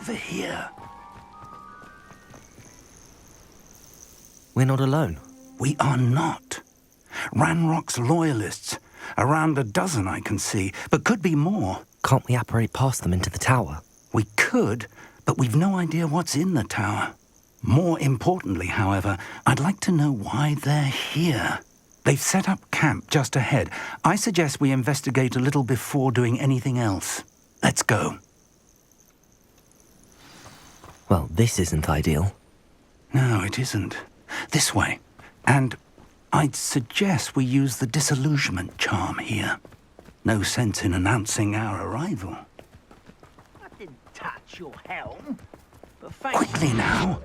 over here. We're not alone. We are not. Ranrock's loyalists. Around a dozen I can see, but could be more. Can't we apparate past them into the tower? We could, but we've no idea what's in the tower. More importantly, however, I'd like to know why they're here. They've set up camp just ahead. I suggest we investigate a little before doing anything else. Let's go. Well, this isn't ideal. No, it isn't. This way. And I'd suggest we use the disillusionment charm here. No sense in announcing our arrival. I didn't touch your helm, but thank Quickly now.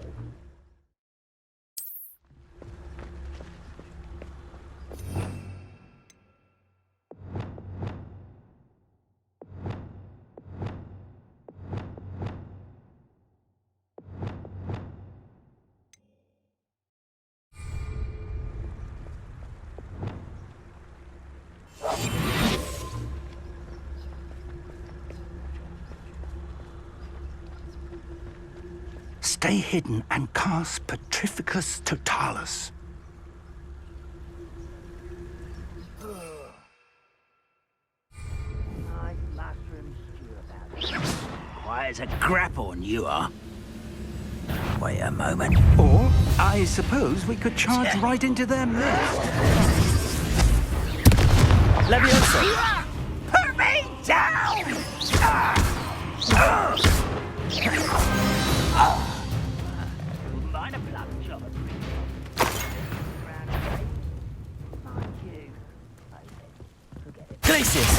Stay hidden and cast Petrificus Totalis. Nice mushroom stew about it. Quiet as a grapphorn, you are. Wait a moment. Or, I suppose we could charge right into their midst. Leviosa! Put me down! Wouldn't mind a blood job. Thank you. Forget it. Glacius!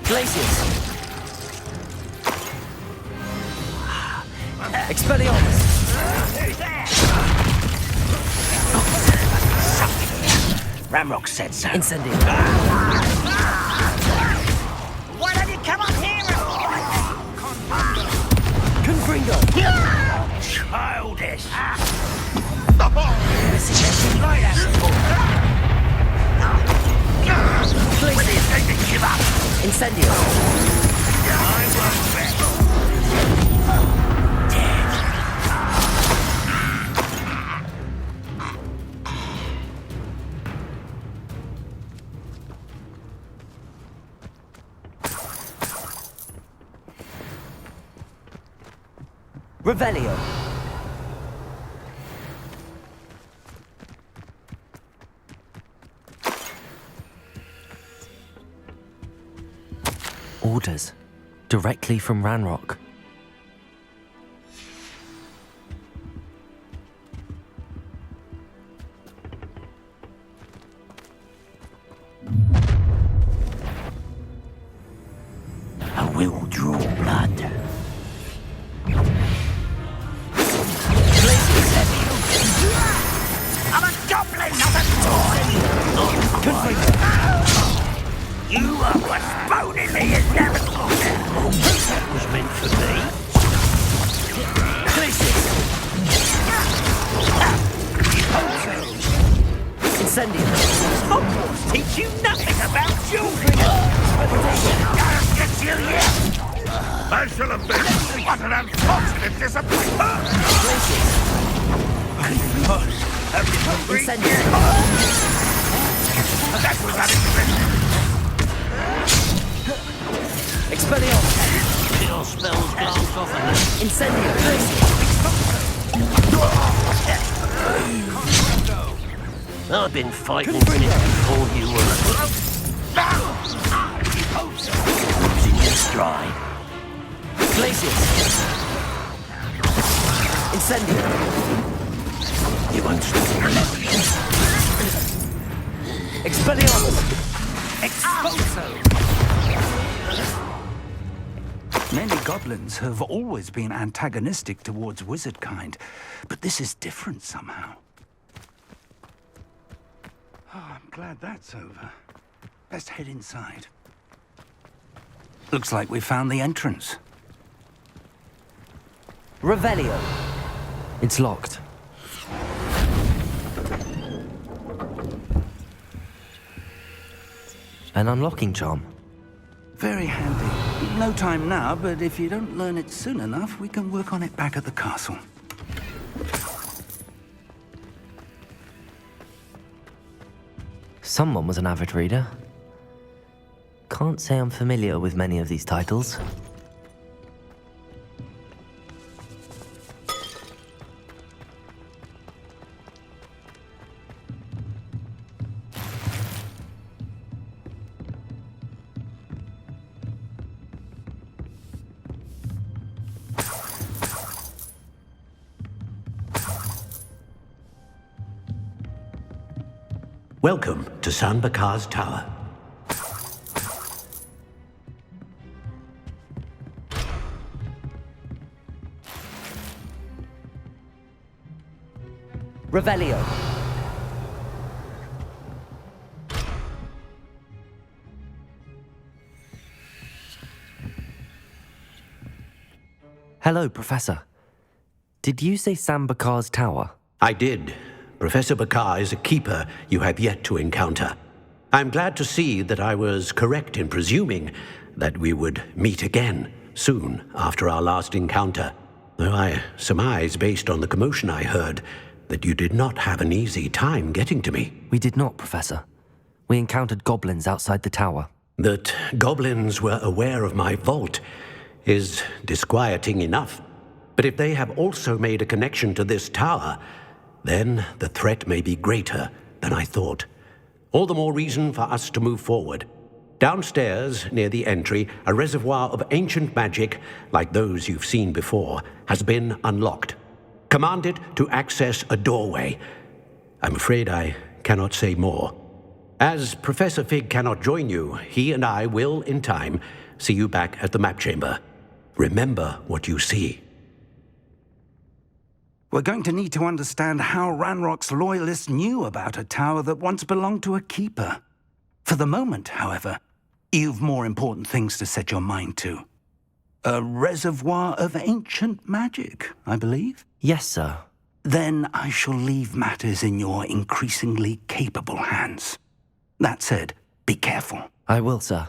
Glacius! Expelliarmus! Who's there? Ramrock said so. Incendio! Why don't you come up here Confringo! Childish! Incendio! Revelio! Orders. Directly from Ranrock. I will draw blood. I'm a goblin, not a You are what's boning me in Narrathon. That was meant for me. Incendio! Hogwarts teach you nothing about children. I'll get you yet. I shall have been. What an unfortunate disappointment! Incendio! That was unexpected. Expelliarmus! Your spells glance off and Incendio! I've been fighting since before you were. Losing your stride. Glacius! Incendio! You won't stop. Expelliarmus! Many goblins have always been antagonistic towards wizard kind, but this is different somehow. Oh, I'm glad that's over. Best head inside. Looks like we found the entrance. Revelio! It's locked. An unlocking charm. Very handy. No time now, but if you don't learn it soon enough, we can work on it back at the castle. Someone was an avid reader. Can't say I'm familiar with many of these titles. Welcome to San Bakar's Tower. Revelio. Hello, Professor. Did you say San Bakar's Tower? I did. Professor Bakar is a keeper you have yet to encounter. I'm glad to see that I was correct in presuming that we would meet again soon after our last encounter, though I surmise, based on the commotion I heard, that you did not have an easy time getting to me. We did not, Professor. We encountered goblins outside the tower. That goblins were aware of my vault is disquieting enough. But if they have also made a connection to this tower, then the threat may be greater than I thought. All the more reason for us to move forward. Downstairs, near the entry, a reservoir of ancient magic, like those you've seen before, has been unlocked. Command it to access a doorway. I'm afraid I cannot say more. As Professor Fig cannot join you, he and I will, in time, see you back at the map chamber. Remember what you see. We're going to need to understand how Ranrock's loyalists knew about a tower that once belonged to a keeper. For the moment, however, you've more important things to set your mind to. A reservoir of ancient magic, I believe? Yes, sir. Then I shall leave matters in your increasingly capable hands. That said, be careful. I will, sir.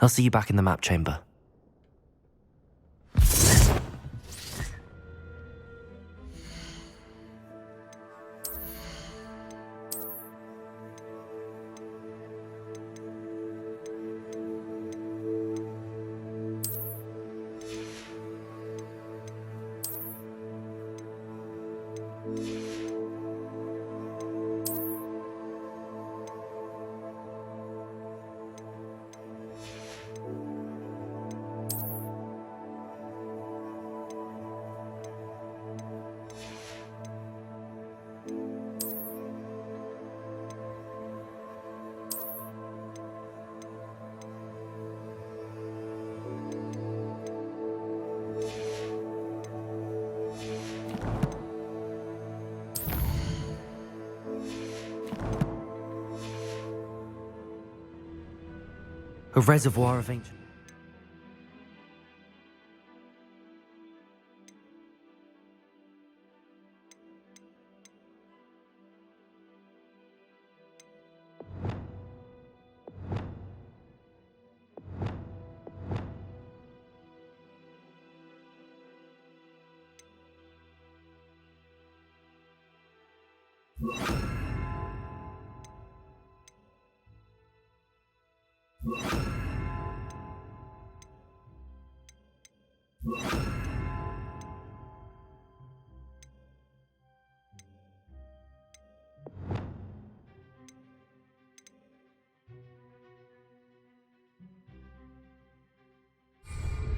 I'll see you back in the map chamber. A reservoir of ancient...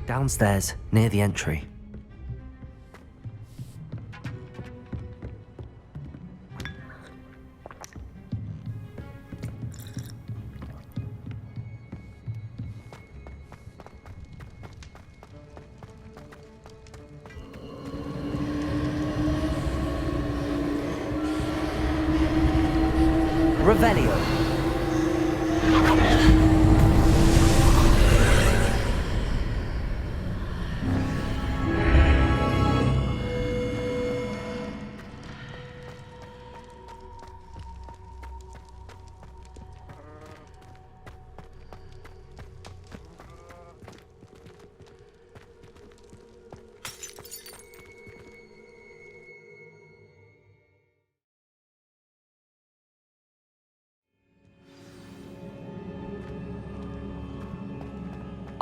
Downstairs, near the entry. Revelio.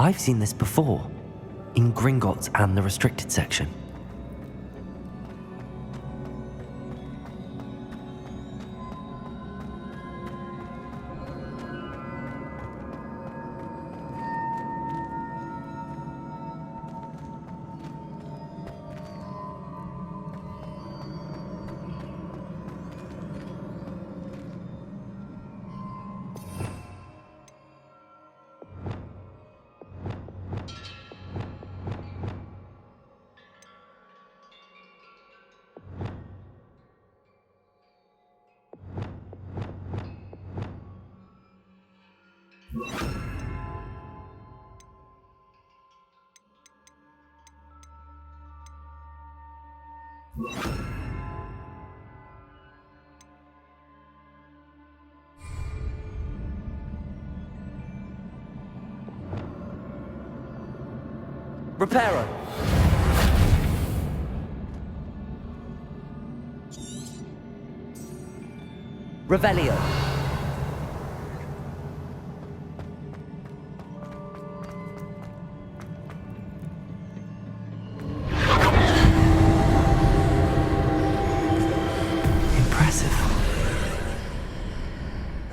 I've seen this before, in Gringotts and the restricted section. Reparo! Revelio! Impressive.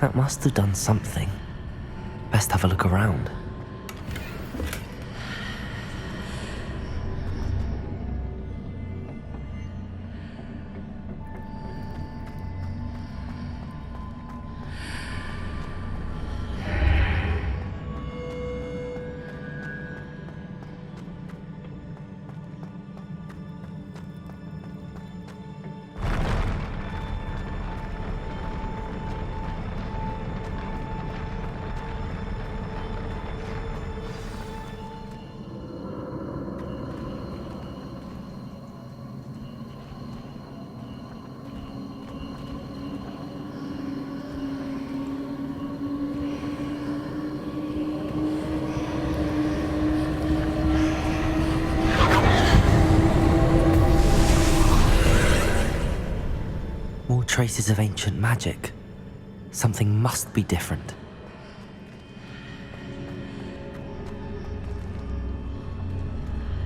That must have done something. Best have a look around. More traces of ancient magic. Something must be different.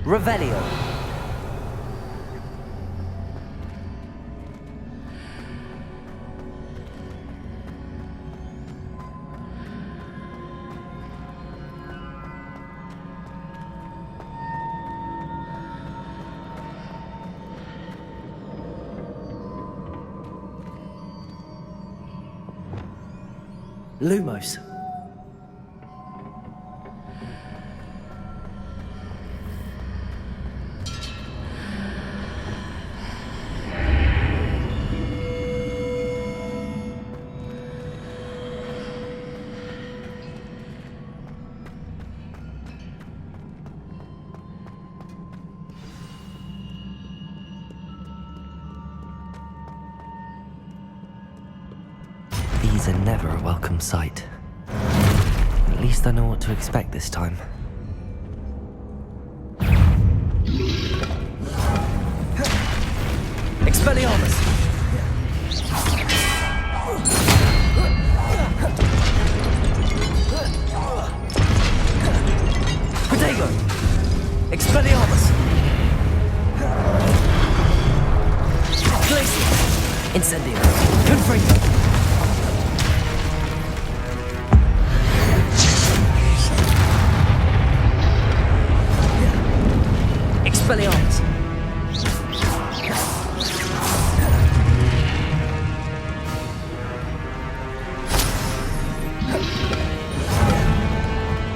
Revelio! Lumos. These are never a welcome sight. At least I know what to expect this time. Expelliarmus! Protego! Expelliarmus! Glacius! Incendio! Confringo! Expelliarmus!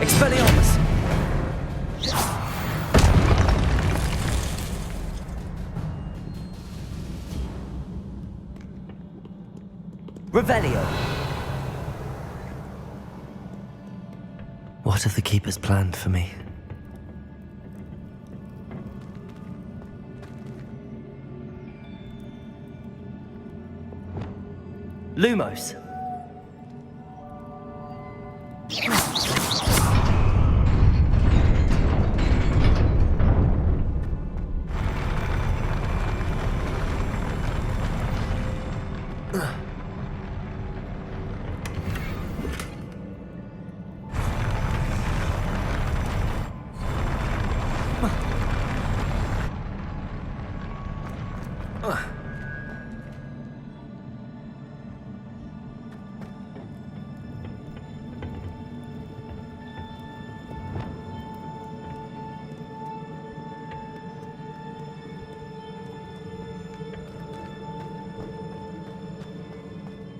Expelliarmus! Revelio! What have the Keepers planned for me? Lumos!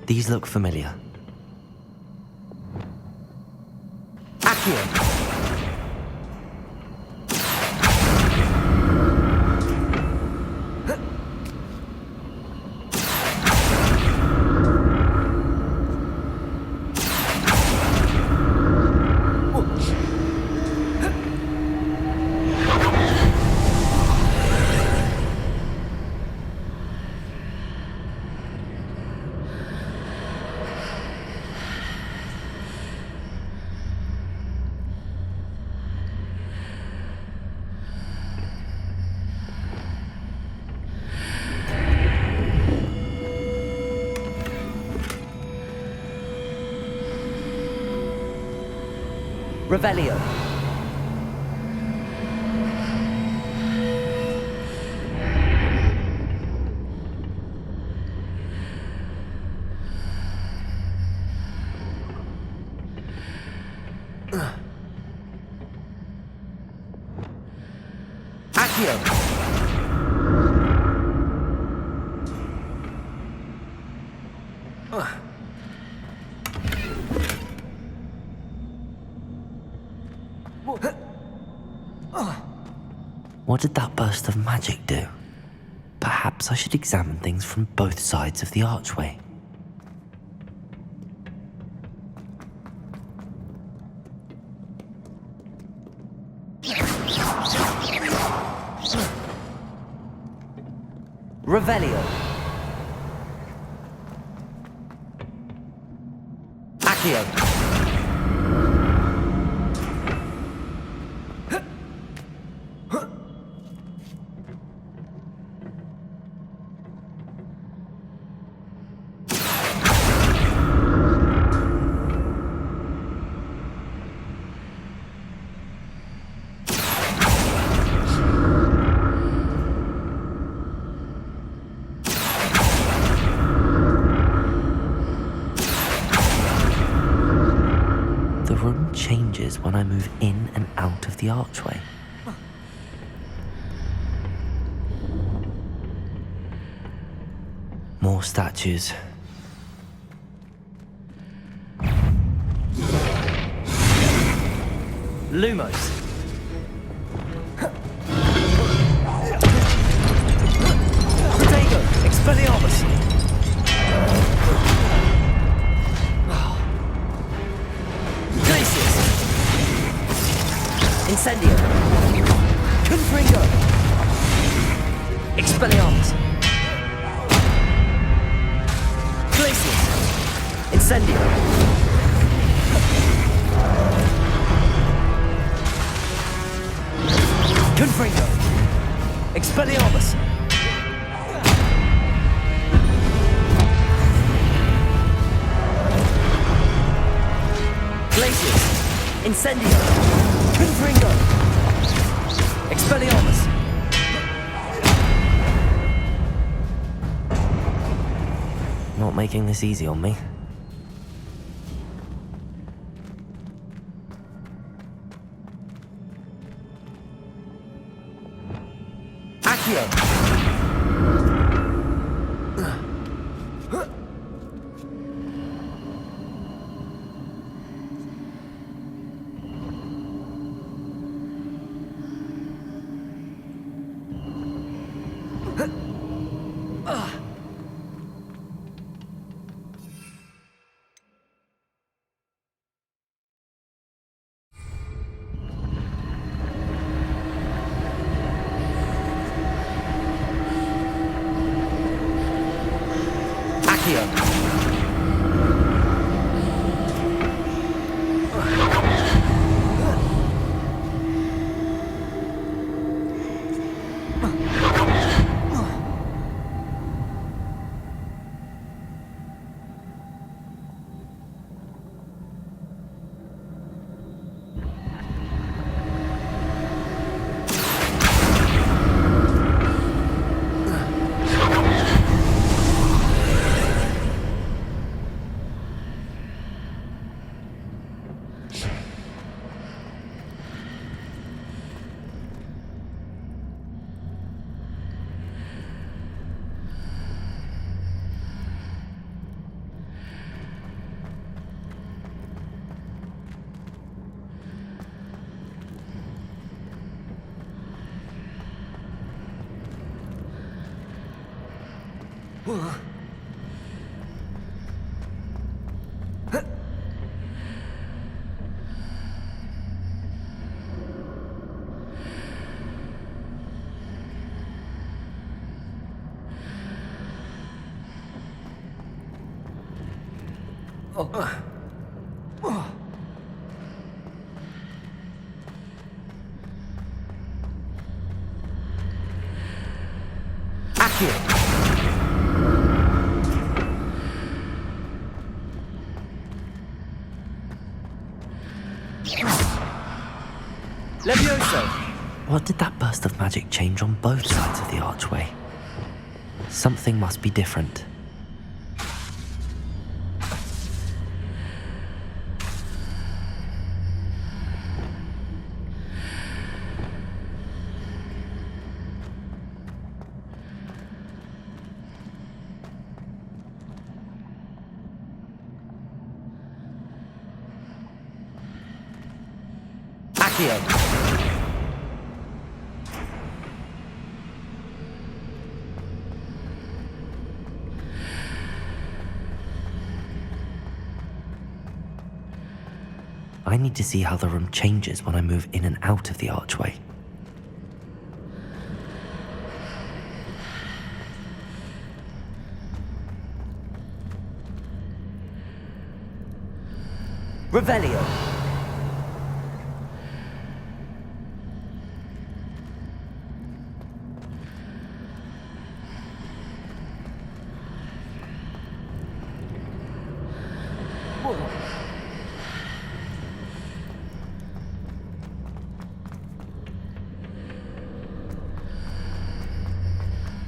These look familiar. Accio! Revelio. Accio. What did that burst of magic do? Perhaps I should examine things from both sides of the archway. Revelio. Accio. Changes when I move in and out of the archway. More statues. Lumos. Protego. Expelliarmus. Incendio. Confringo. Expelliarmus. Glacius. Incendio. Confringo. Expelliarmus. Glacius. Incendio. Confringo! Expelliarmus! Not making this easy on me. Accio! Levioso! What did that burst of magic change on both sides of the archway? Something must be different. I need to see how the room changes when I move in and out of the archway. Revelio!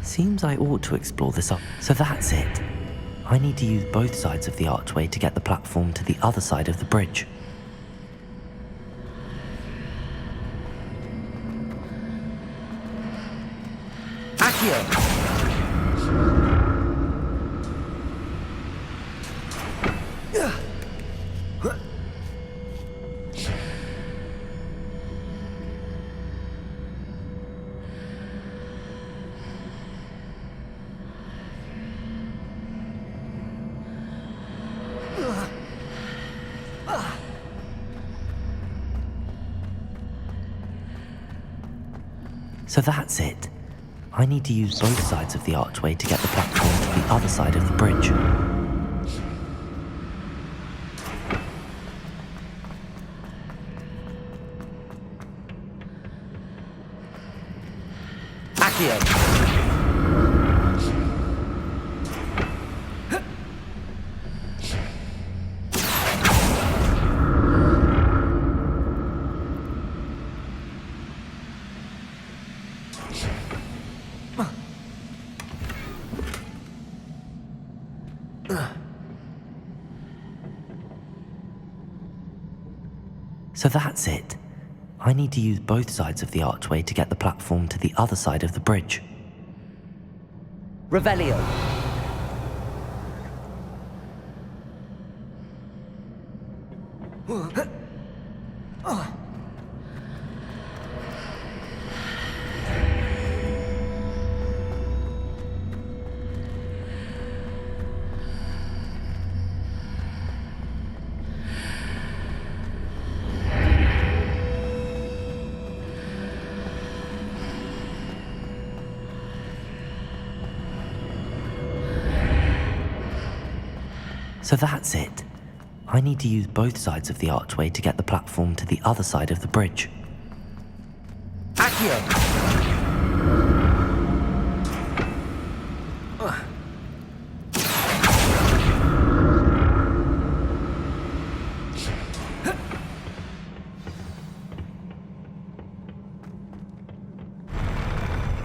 Seems I ought to explore this up. So that's it. I need to use both sides of the archway to get the platform to the other side of the bridge. Accio! So that's it. I need to use both sides of the archway to get the platform to the other side of the bridge. Accio! So that's it. I need to use both sides of the archway to get the platform to the other side of the bridge. Revelio! So that's it. I need to use both sides of the archway to get the platform to the other side of the bridge. Accio!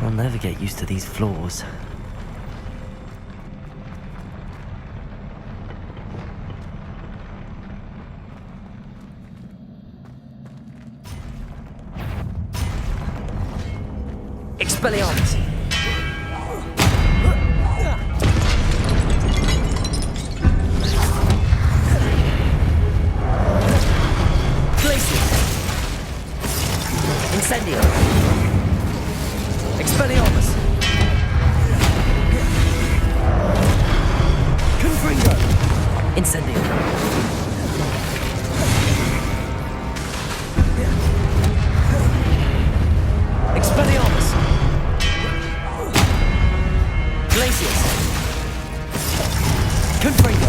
I'll never get used to these floors. Expelliarmus! Glacius! Incendio! Expelliarmus! Incendio. Expelliarmus. Glacius. Confringo.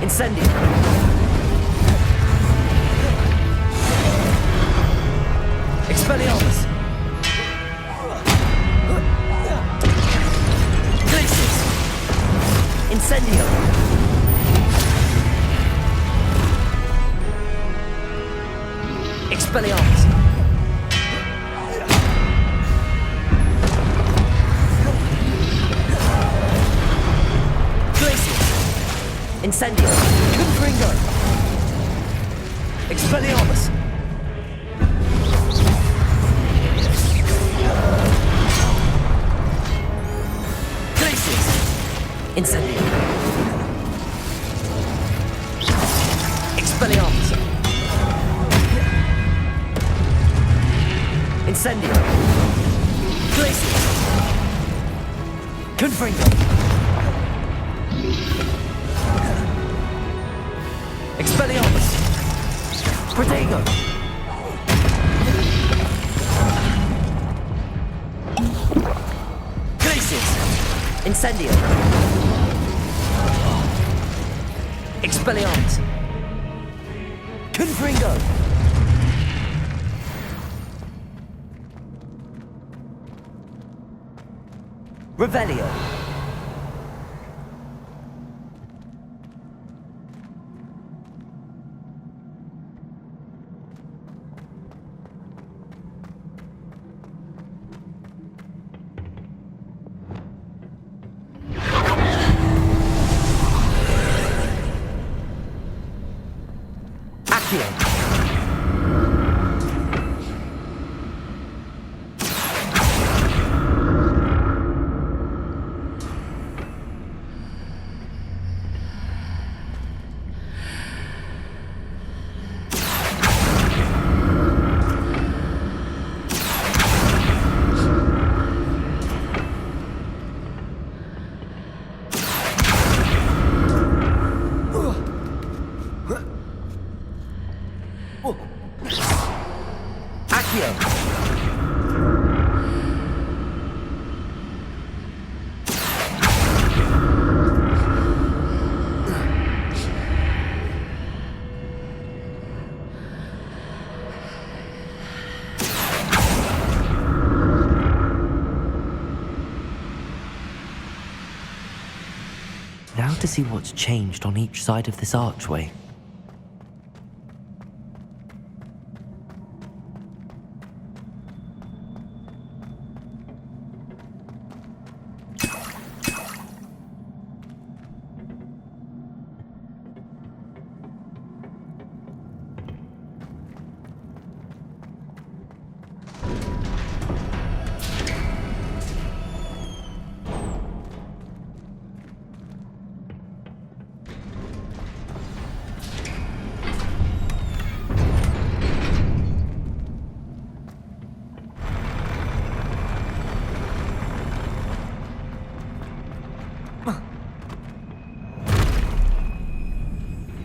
Incendio. Expelliarmus. Glacius. Incendio. Expelliarmus. Glacius. Incendio. Confringo. Expelliarmus. Glacius. Incendio. Expelliarmus. Incendio. Glacius. Confringo. Expelliarmus. Protego. Glacius. Incendio. Expelliarmus. Confringo. Revelio. Accio. Accio. Now to see what's changed on each side of this archway.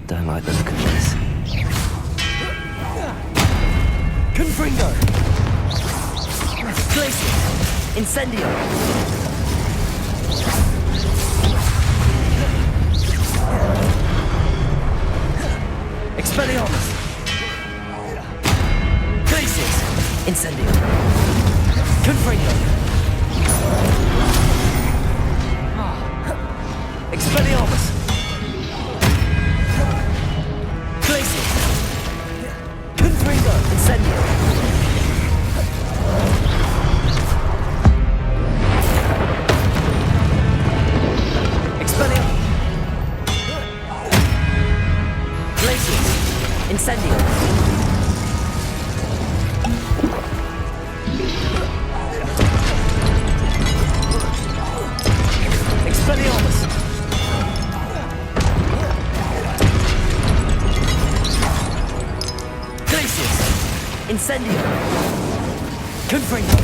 Don't like the look of this. Confringo. Glacius. Incendio. Expelliarmus. Glacius. Incendio. Confringo. Expelliarmus. Glacius. Confringo. Incendio. Expelliarmus. Glacius. Incendio. Expelliarmus. Glacius. Incendio. Confringo.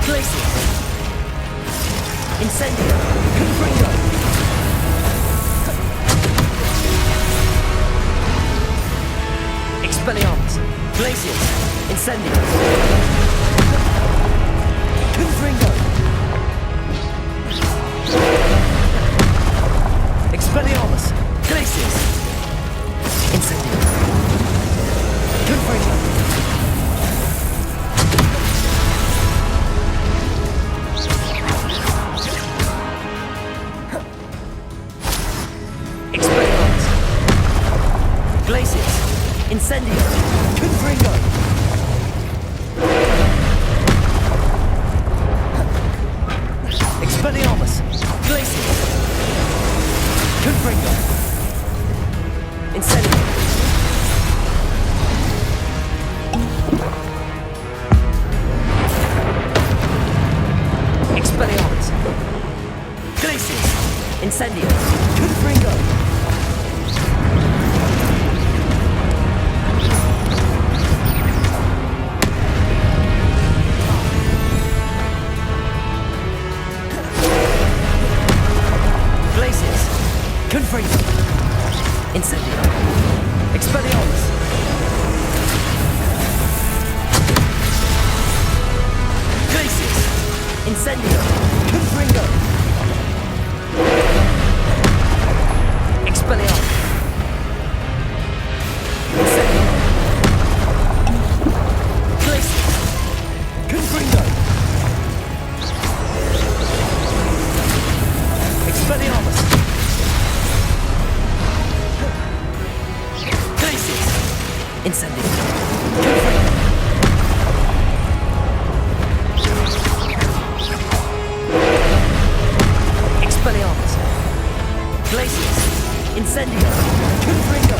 Glacius! Incendio! Confringo! Expelliarmus! Glacius! Incendio! Confringo! Expelliarmus! Glacius! Incendio! Confringo! Expelliarmus! Glacius! Incendio! Confringo! Expelliarmus! Glacius! Confringo! Incendio! Expelliarmus! Glacius! Incendio! Confringo! Glacius! Confringo! Incendio! Expelliarmus! Glacius! Incendio! Confringo! Expelliarmus! Incendio! Glacius! Confringo! Expelliarmus! Glacius! Incendio! Confringo! Expelliarmus! Glacius! Incendio! Confringo!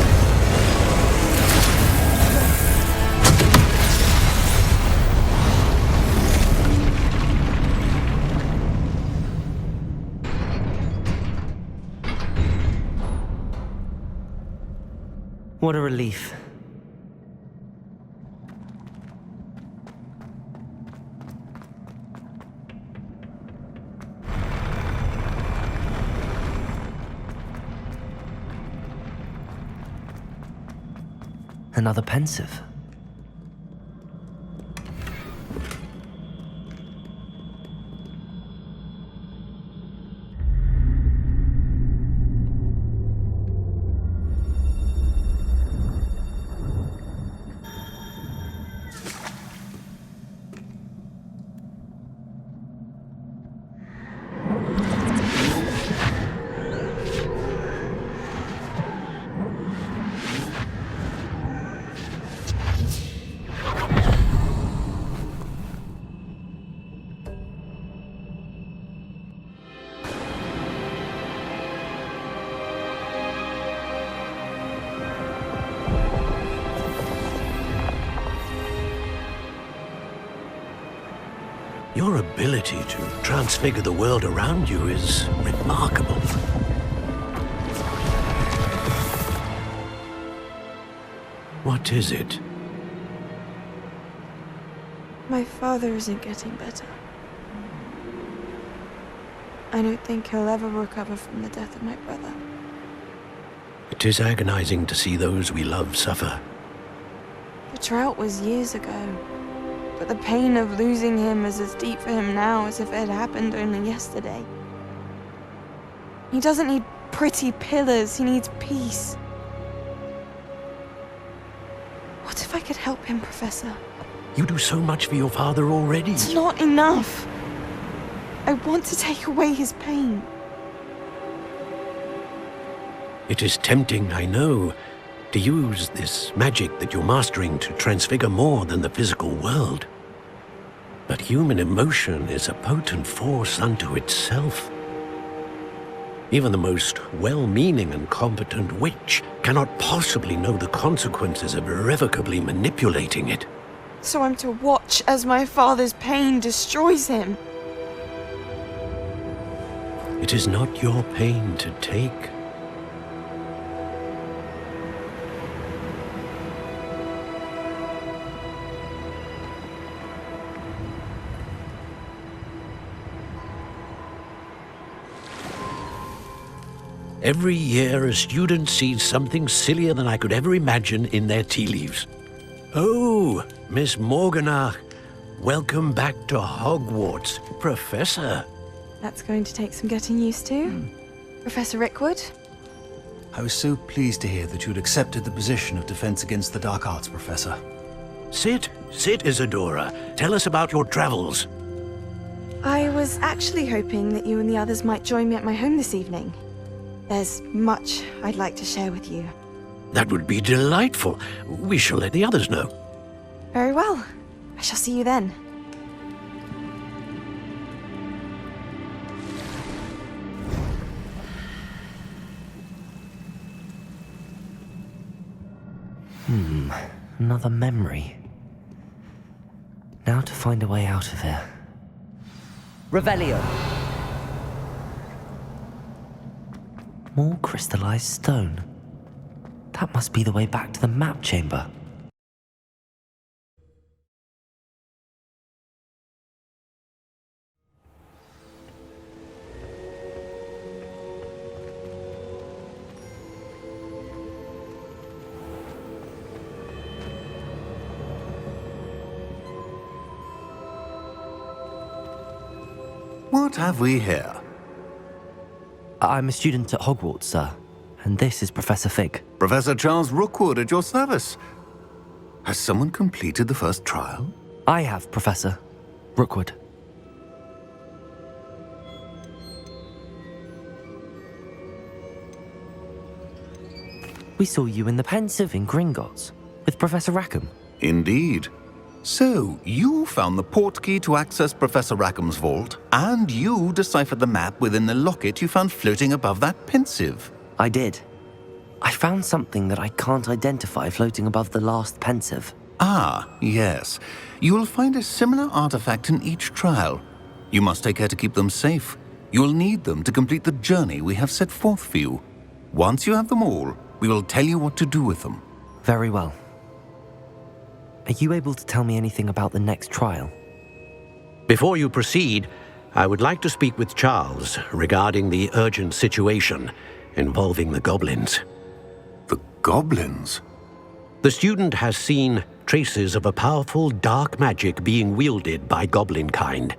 What a relief. Another pensive. Your ability to transfigure the world around you is remarkable. What is it? My father isn't getting better. I don't think he'll ever recover from the death of my brother. It is agonizing to see those we love suffer. The drought was years ago, but the pain of losing him is as deep for him now as if it had happened only yesterday. He doesn't need pretty pillars, he needs peace. What if I could help him, Professor? You do so much for your father already. It's not enough. I want to take away his pain. It is tempting, I know, to use this magic that you're mastering to transfigure more than the physical world. But human emotion is a potent force unto itself. Even the most well-meaning and competent witch cannot possibly know the consequences of irrevocably manipulating it. So I'm to watch as my father's pain destroys him. It is not your pain to take. Every year, a student sees something sillier than I could ever imagine in their tea leaves. Oh, Miss Morganach, welcome back to Hogwarts, Professor. That's going to take some getting used to. Professor Rickwood? I was so pleased to hear that you'd accepted the position of Defense Against the Dark Arts, Professor. Sit, Isadora. Tell us about your travels. I was actually hoping that you and the others might join me at my home this evening. There's much I'd like to share with you. That would be delightful. We shall let the others know. Very well. I shall see you then. Another memory. Now to find a way out of here. Revelio! More crystallized stone. That must be the way back to the map chamber. What have we here? I'm a student at Hogwarts, sir, and this is Professor Fig. Professor Charles Rookwood at your service. Has someone completed the first trial? I have, Professor Rookwood. We saw you in the Pensive in Gringotts with Professor Rackham. Indeed. So, you found the portkey to access Professor Rackham's vault, and you deciphered the map within the locket you found floating above that Pensive. I did. I found something that I can't identify floating above the last Pensive. Ah, yes. You will find a similar artifact in each trial. You must take care to keep them safe. You will need them to complete the journey we have set forth for you. Once you have them all, we will tell you what to do with them. Very well. Are you able to tell me anything about the next trial? Before you proceed, I would like to speak with Charles regarding the urgent situation involving the goblins. The goblins? The student has seen traces of a powerful dark magic being wielded by goblin kind.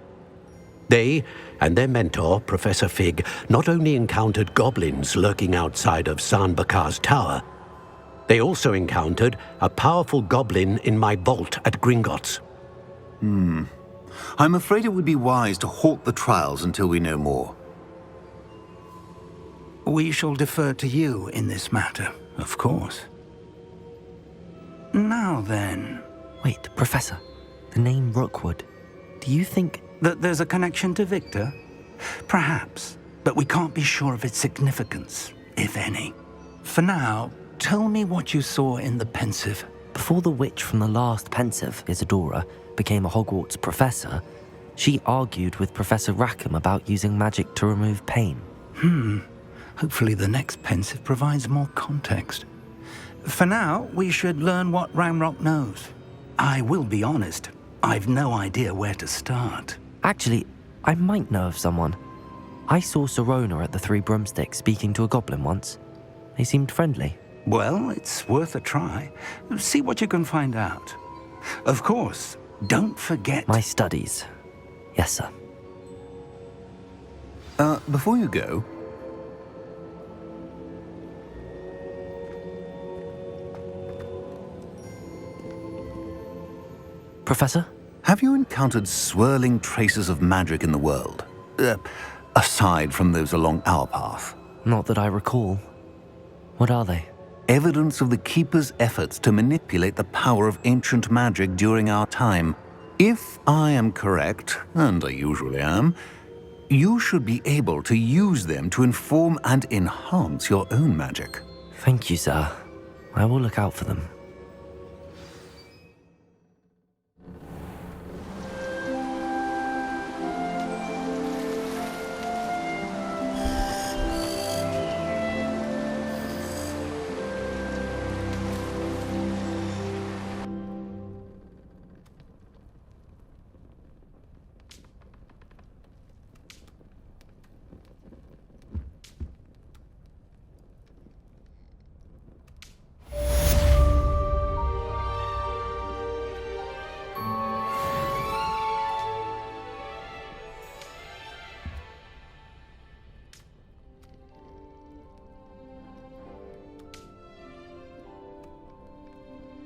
They and their mentor, Professor Fig, not only encountered goblins lurking outside of Sanbakar's tower, they also encountered a powerful goblin in my vault at Gringotts. I'm afraid it would be wise to halt the trials until we know more. We shall defer to you in this matter, of course. Now then... Wait, Professor. The name Rookwood. Do you think... that there's a connection to Victor? Perhaps, but we can't be sure of its significance, if any. For now, tell me what you saw in the Pensive. Before the witch from the last Pensive, Isadora, became a Hogwarts professor, she argued with Professor Rackham about using magic to remove pain. Hopefully the next Pensive provides more context. For now, we should learn what Ramrock knows. I will be honest, I've no idea where to start. Actually, I might know of someone. I saw Sirona at the Three Broomsticks speaking to a goblin once. They seemed friendly. Well, it's worth a try. See what you can find out. Of course, don't forget... My studies. Yes, sir. Before you go... Professor? Have you encountered swirling traces of magic in the world? Aside from those along our path? Not that I recall. What are they? Evidence of the Keeper's efforts to manipulate the power of ancient magic during our time. If I am correct, and I usually am, you should be able to use them to inform and enhance your own magic. Thank you, sir. I will look out for them.